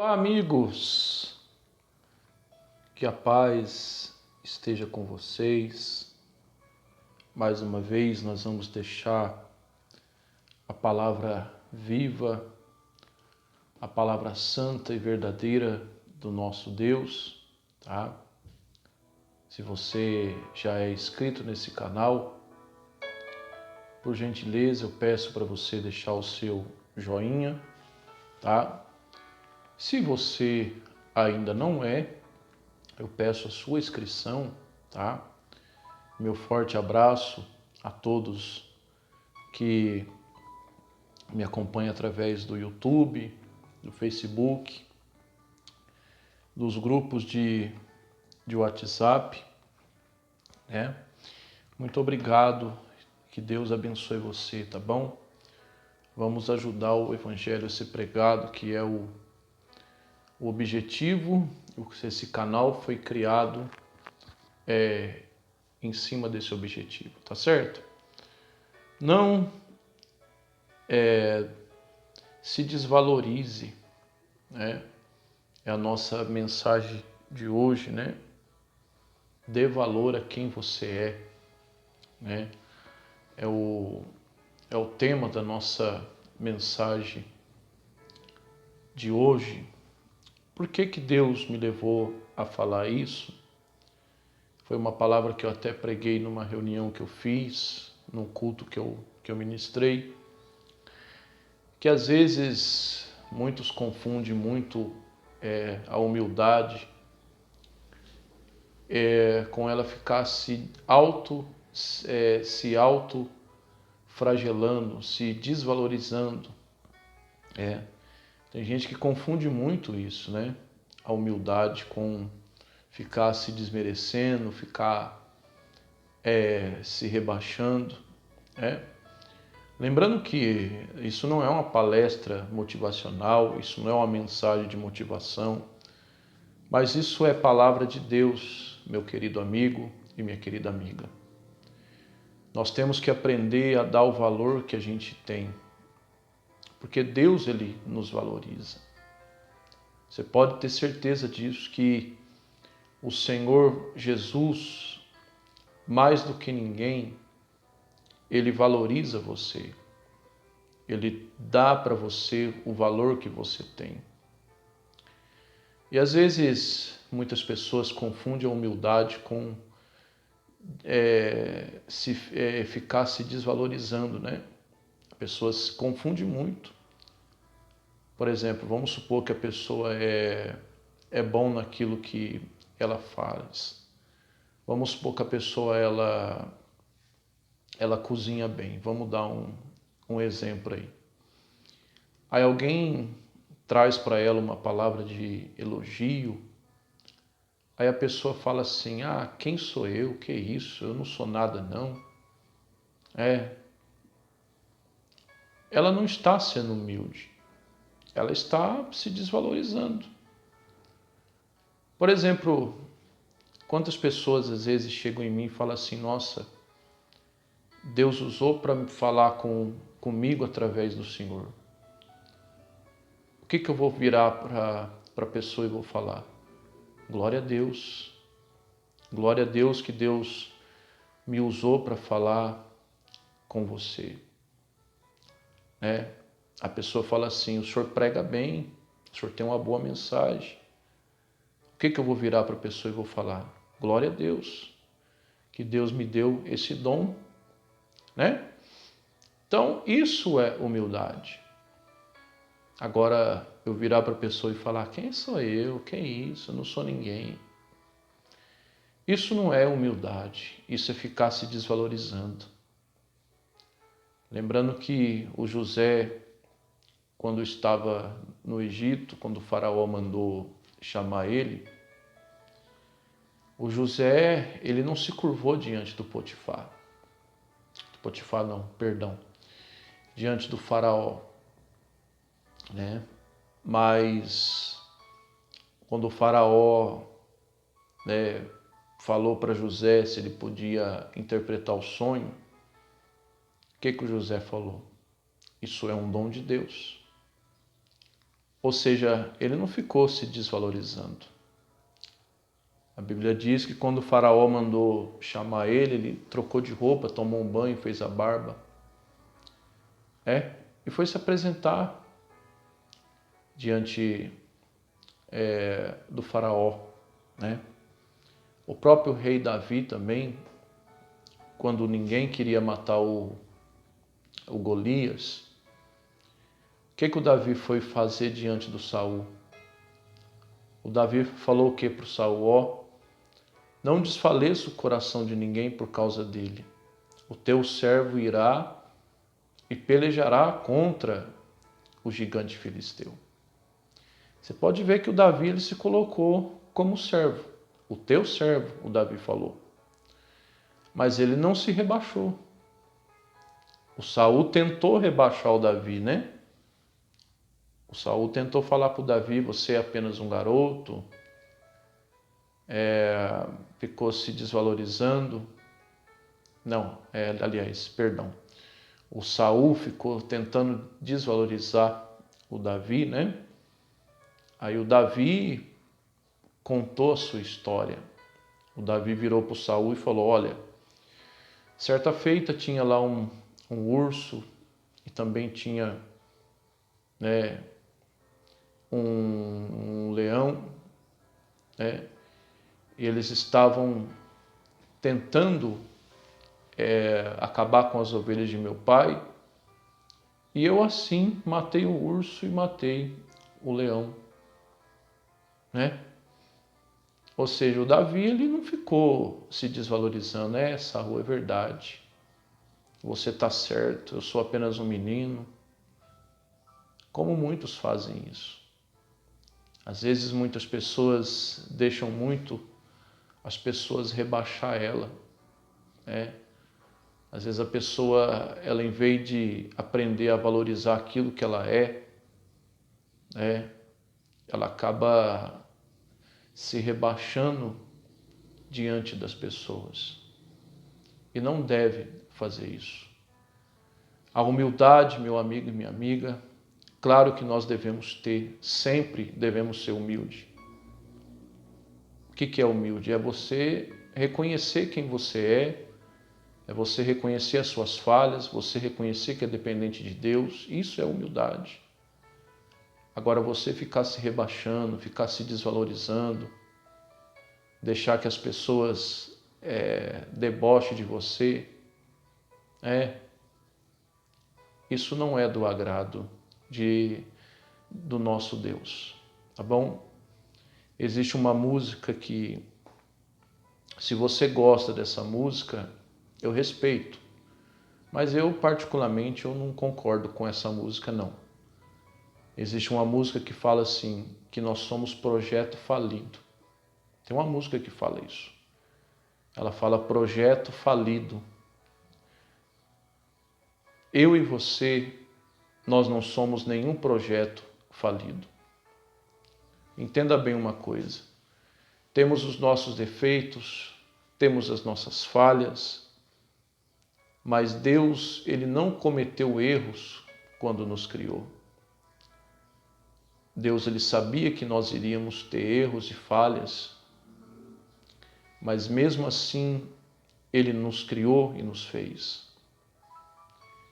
Olá, amigos, que a paz esteja com vocês. Mais uma vez, nós vamos deixar a palavra viva, a palavra santa e verdadeira do nosso Deus, tá? Se você já é inscrito nesse canal, por gentileza, eu peço para você deixar o seu joinha, tá? Se você ainda não é, eu peço a sua inscrição, tá? Meu forte abraço a todos que me acompanham através do YouTube, do Facebook, dos grupos de WhatsApp, né? Muito obrigado, que Deus abençoe você, tá bom? Vamos ajudar o Evangelho a ser pregado, que é o objetivo. Esse canal foi criado em cima desse objetivo, tá certo? Não se desvalorize, né? É a nossa mensagem de hoje, né? Dê valor a quem você né? É o tema da nossa mensagem de hoje. Por que Deus me levou a falar isso? Foi uma palavra que eu até preguei numa reunião que eu fiz, num culto que eu ministrei, que às vezes muitos confundem muito a humildade com ela ficar se auto flagelando, se desvalorizando. Tem gente que confunde muito isso, né? A humildade com ficar se desmerecendo, ficar se rebaixando, né? Lembrando que isso não é uma palestra motivacional, isso não é uma mensagem de motivação, mas isso é palavra de Deus, meu querido amigo e minha querida amiga. Nós temos que aprender a dar o valor que a gente tem, porque Deus, Ele nos valoriza. Você pode ter certeza disso, que o Senhor Jesus, mais do que ninguém, Ele valoriza você. Ele dá para você o valor que você tem. E às vezes, muitas pessoas confundem a humildade com ficar se desvalorizando, né? A pessoa se confunde muito. Por exemplo, vamos supor que a pessoa é bom naquilo que ela faz. Vamos supor que a pessoa ela cozinha bem. Vamos dar um exemplo aí. Aí alguém traz para ela uma palavra de elogio. Aí a pessoa fala assim: ah, quem sou eu? Que isso? Eu não sou nada não. Ela não está sendo humilde. Ela está se desvalorizando. Por exemplo, quantas pessoas às vezes chegam em mim e falam assim: nossa, Deus usou para falar comigo através do Senhor. O que eu vou virar para a pessoa e vou falar? Glória a Deus. Glória a Deus que Deus me usou para falar com você. A pessoa fala assim: o senhor prega bem, o senhor tem uma boa mensagem. O que eu vou virar para a pessoa e vou falar? Glória a Deus, que Deus me deu esse dom, né? Então, isso é humildade. Agora, eu virar para a pessoa e falar: quem sou eu? Que isso? Eu não sou ninguém. Isso não é humildade, isso é ficar se desvalorizando. Lembrando que o José, quando estava no Egito, quando o faraó mandou chamar ele, o José, ele não se curvou diante do Potifar. Potifar não, perdão. Diante do faraó, né? Mas quando o faraó, né, falou para José se ele podia interpretar o sonho, o que o José falou? Isso é um dom de Deus. Ou seja, ele não ficou se desvalorizando. A Bíblia diz que quando o faraó mandou chamar ele trocou de roupa, tomou um banho, fez a barba. E foi se apresentar diante do faraó. O próprio rei Davi também, quando ninguém queria matar o Golias, o que o Davi foi fazer diante do Saul? O Davi falou o que para o Saul? Não desfaleça o coração de ninguém por causa dele. O teu servo irá e pelejará contra o gigante filisteu. Você pode ver que o Davi ele se colocou como servo. O teu servo, o Davi falou. Mas ele não se rebaixou. O Saul tentou rebaixar o Davi, né? O Saul tentou falar para o Davi, você é apenas um garoto. Ficou se desvalorizando. Não, aliás, perdão. O Saul ficou tentando desvalorizar o Davi, né? Aí o Davi contou a sua história. O Davi virou para o Saul e falou, olha, certa feita tinha lá um urso e também tinha um leão, e eles estavam tentando acabar com as ovelhas de meu pai, e eu assim matei o urso e matei o leão, Ou seja, o Davi ele não ficou se desvalorizando, Saul, é verdade, você está certo, eu sou apenas um menino, como muitos fazem isso. Às vezes muitas pessoas deixam muito as pessoas rebaixar ela, Às vezes a pessoa, ela em vez de aprender a valorizar aquilo que ela ela acaba se rebaixando diante das pessoas. E não deve fazer isso. A humildade, meu amigo e minha amiga, claro que nós devemos ter, sempre devemos ser humilde. O que é humilde? É você reconhecer quem você é você reconhecer as suas falhas, você reconhecer que é dependente de Deus, isso é humildade. Agora você ficar se rebaixando, ficar se desvalorizando, deixar que as pessoas debochem de você, isso não é do agrado do nosso Deus, tá bom? Existe uma música que, se você gosta dessa música, eu respeito, mas eu particularmente eu não concordo com essa música não. Existe uma música que fala assim, que nós somos projeto falido. Tem uma música que fala isso. Ela fala projeto falido. Eu e você, nós não somos nenhum projeto falido. Entenda bem uma coisa. Temos os nossos defeitos, temos as nossas falhas, mas Deus, ele não cometeu erros quando nos criou. Deus, ele sabia que nós iríamos ter erros e falhas, mas mesmo assim, ele nos criou e nos fez.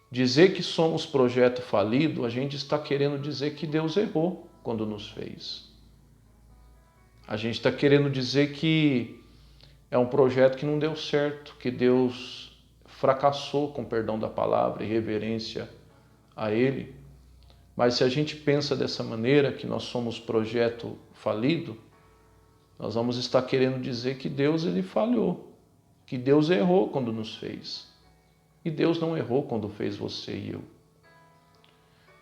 Dizer que somos projeto falido, a gente está querendo dizer que Deus errou quando nos fez. A gente está querendo dizer que é um projeto que não deu certo, que Deus fracassou, com perdão da palavra, e reverência a Ele. Mas se a gente pensa dessa maneira, que nós somos projeto falido, nós vamos estar querendo dizer que Deus ele falhou, que Deus errou quando nos fez. E Deus não errou quando fez você e eu.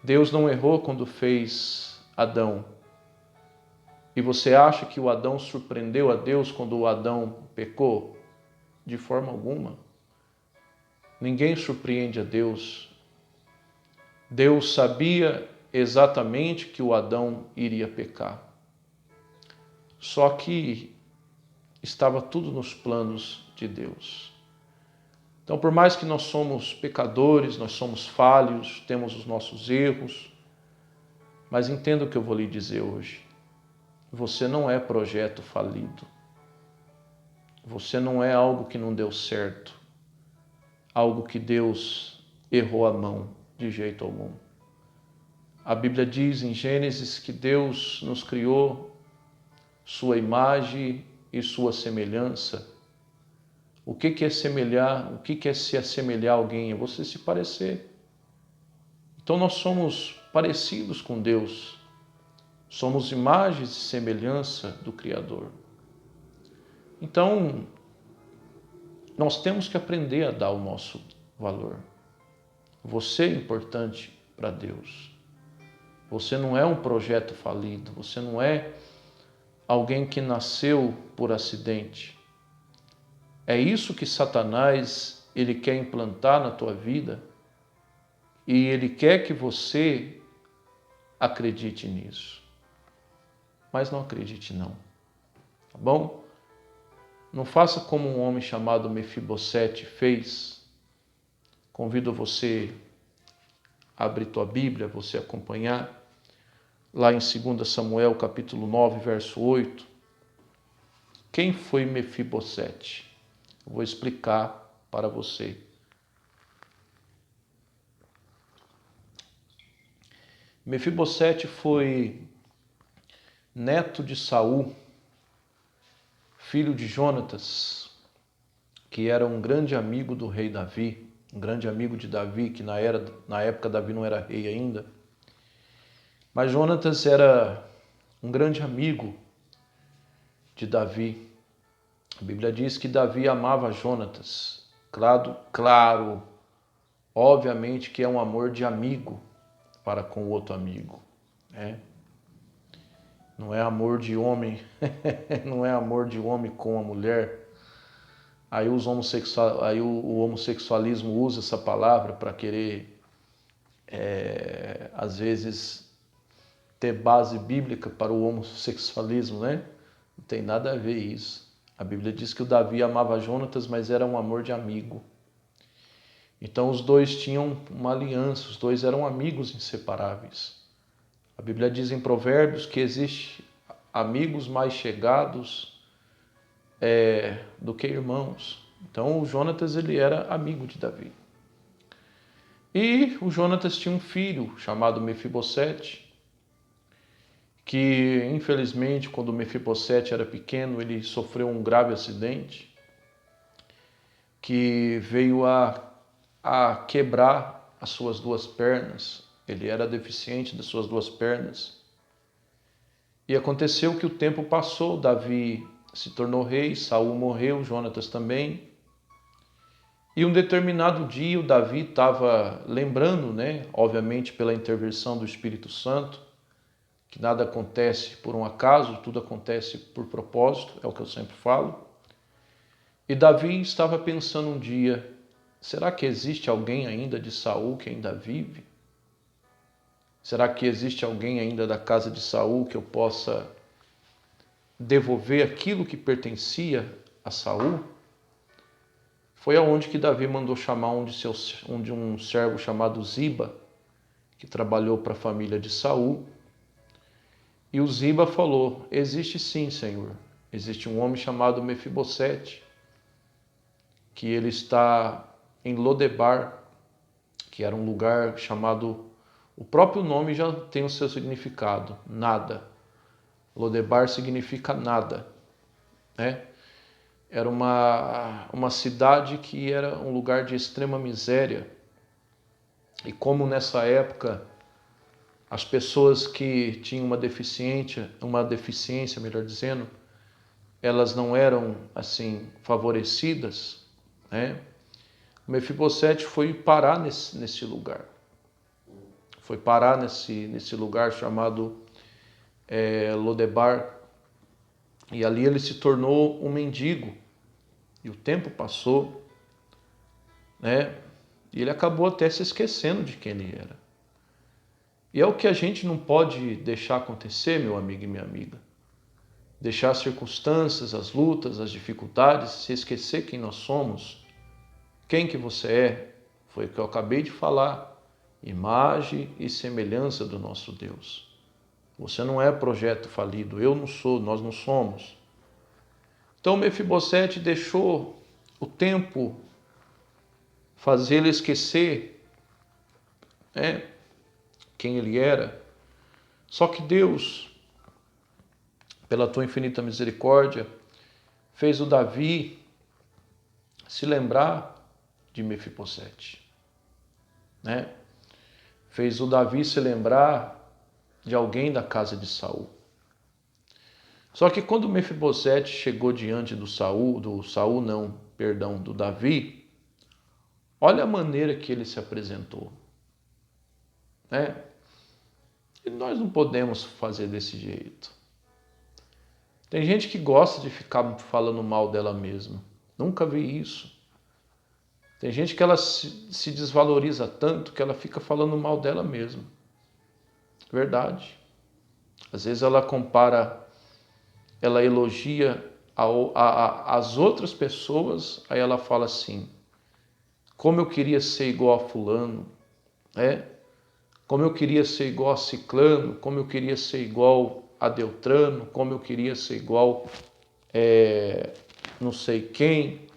Deus não errou quando fez Adão. E você acha que o Adão surpreendeu a Deus quando o Adão pecou? De forma alguma. Ninguém surpreende a Deus. Deus sabia exatamente que o Adão iria pecar. Só que estava tudo nos planos de Deus. Então, por mais que nós somos pecadores, nós somos falhos, temos os nossos erros, Mas entenda o que eu vou lhe dizer hoje. Você não é projeto falido. Você não é algo que não deu certo. Algo que Deus errou a mão de jeito algum. A Bíblia diz em Gênesis que Deus nos criou sua imagem e sua semelhança. O que é semelhar? O que é se assemelhar a alguém? É você se parecer. Então nós somos parecidos com Deus. Somos imagens e semelhança do Criador. Então, nós temos que aprender a dar o nosso valor. Você é importante para Deus. Você não é um projeto falido. Você não é alguém que nasceu por acidente. É isso que Satanás, ele quer implantar na tua vida e ele quer que você acredite nisso. Mas não acredite não, tá bom? Não faça como um homem chamado Mefibosete fez. Convido você a abrir tua Bíblia, você acompanhar. Lá em 2 Samuel, capítulo 9, verso 8. Quem foi Mefibosete? Eu vou explicar para você. Mefibosete foi neto de Saul, filho de Jonatas, que era um grande amigo do rei Davi, um grande amigo de Davi, que na época Davi não era rei ainda. Mas Jonatas era um grande amigo de Davi. A Bíblia diz que Davi amava Jonatas. Claro, obviamente que é um amor de amigo para com o outro amigo, né? Não é amor de homem, não é amor de homem com a mulher. Aí o homossexualismo usa essa palavra para querer, às vezes, ter base bíblica para o homossexualismo, né? Não tem nada a ver isso. A Bíblia diz que o Davi amava Jonatas, mas era um amor de amigo. Então os dois tinham uma aliança, os dois eram amigos inseparáveis. A Bíblia diz em Provérbios que existe amigos mais chegados do que irmãos. Então o Jonatas, ele era amigo de Davi. E o Jonatas tinha um filho chamado Mefibosete, que infelizmente quando o Mefibosete era pequeno, ele sofreu um grave acidente que veio a quebrar as suas duas pernas. Ele era deficiente das suas duas pernas. E aconteceu que o tempo passou, Davi se tornou rei, Saul morreu, Jonatas também. E um determinado dia o Davi estava lembrando, né, obviamente pela intervenção do Espírito Santo, que nada acontece por um acaso, tudo acontece por propósito, é o que eu sempre falo. E Davi estava pensando um dia, será que existe alguém ainda de Saul que ainda vive? Será que existe alguém ainda da casa de Saul que eu possa devolver aquilo que pertencia a Saul? Foi aonde que Davi mandou chamar um de um servo chamado Ziba, que trabalhou para a família de Saul. E o Ziba falou, existe sim, Senhor. Existe um homem chamado Mefibosete, que ele está em Lodebar, que era um lugar chamado... O próprio nome já tem o seu significado, nada. Lodebar significa nada, né? Era uma cidade que era um lugar de extrema miséria. E como nessa época as pessoas que tinham uma deficiência, melhor dizendo, elas não eram assim favorecidas, né? O Mefibosete foi parar nesse lugar. Foi parar nesse lugar chamado Lodebar. E ali ele se tornou um mendigo. E o tempo passou, né? E ele acabou até se esquecendo de quem ele era. E é o que a gente não pode deixar acontecer, meu amigo e minha amiga. Deixar as circunstâncias, as lutas, as dificuldades, se esquecer quem nós somos. Quem que você é? Foi o que eu acabei de falar. Imagem e semelhança do nosso Deus. Você não é projeto falido, eu não sou, nós não somos. Então Mefibosete deixou o tempo fazer ele esquecer, quem ele era. Só que Deus, pela tua infinita misericórdia, fez o Davi se lembrar de Mefibosete, Fez o Davi se lembrar de alguém da casa de Saul. Só que quando Mefibosete chegou diante do Davi, olha a maneira que ele se apresentou. E nós não podemos fazer desse jeito. Tem gente que gosta de ficar falando mal dela mesma. Nunca vi isso. Tem gente que ela se desvaloriza tanto que ela fica falando mal dela mesma. Verdade. Às vezes ela compara, ela elogia as outras pessoas, aí ela fala assim, como eu queria ser igual a fulano, como eu queria ser igual a ciclano, como eu queria ser igual a Deltrano, como eu queria ser igual não sei quem.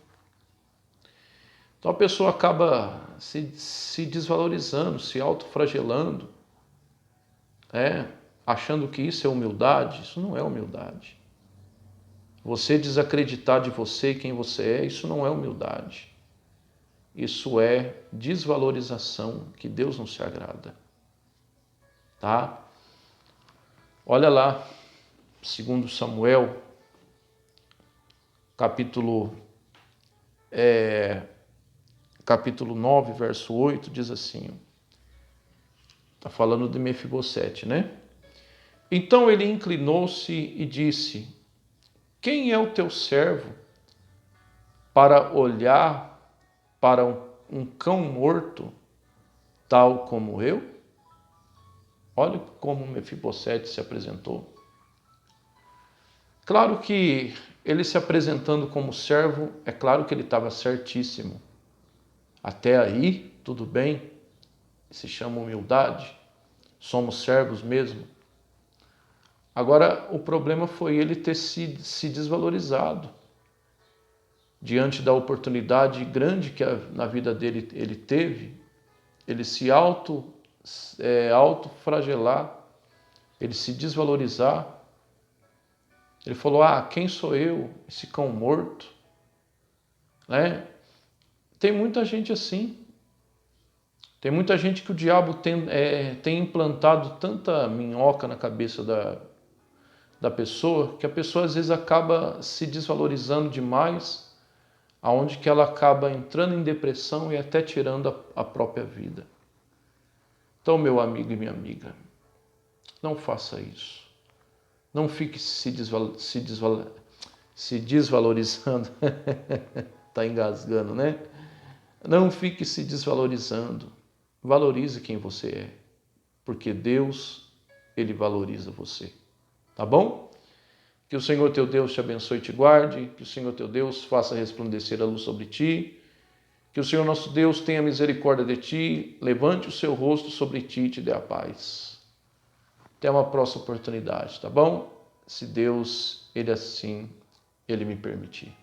Então a pessoa acaba se desvalorizando, se autoflagelando, achando que isso é humildade. Isso não é humildade. Você desacreditar de você, quem você é, isso não é humildade. Isso é desvalorização, que Deus não se agrada. Tá? Olha lá, 2 Samuel, capítulo 9, verso 8, diz assim, está falando de Mefibosete, Então ele inclinou-se e disse, quem é o teu servo para olhar para um cão morto, tal como eu? Olha como Mefibosete se apresentou. Claro que ele se apresentando como servo, é claro que ele estava certíssimo. Até aí, tudo bem, se chama humildade, somos servos mesmo. Agora, o problema foi ele ter se desvalorizado diante da oportunidade grande que na vida dele ele teve, ele se autoflagelar, ele se desvalorizar. Ele falou, quem sou eu, esse cão morto? Tem muita gente assim. Tem muita gente que o diabo tem implantado tanta minhoca na cabeça da pessoa, que a pessoa às vezes acaba se desvalorizando demais, aonde que ela acaba entrando em depressão e até tirando a própria vida. Então, meu amigo e minha amiga, não faça isso. Não fique se desvalorizando. Está engasgando, Não fique se desvalorizando. Valorize quem você é, porque Deus, Ele valoriza você. Tá bom? Que o Senhor teu Deus te abençoe e te guarde, que o Senhor teu Deus faça resplandecer a luz sobre ti, que o Senhor nosso Deus tenha misericórdia de ti, levante o seu rosto sobre ti e te dê a paz. Até uma próxima oportunidade, tá bom? Se Deus, Ele me permitir.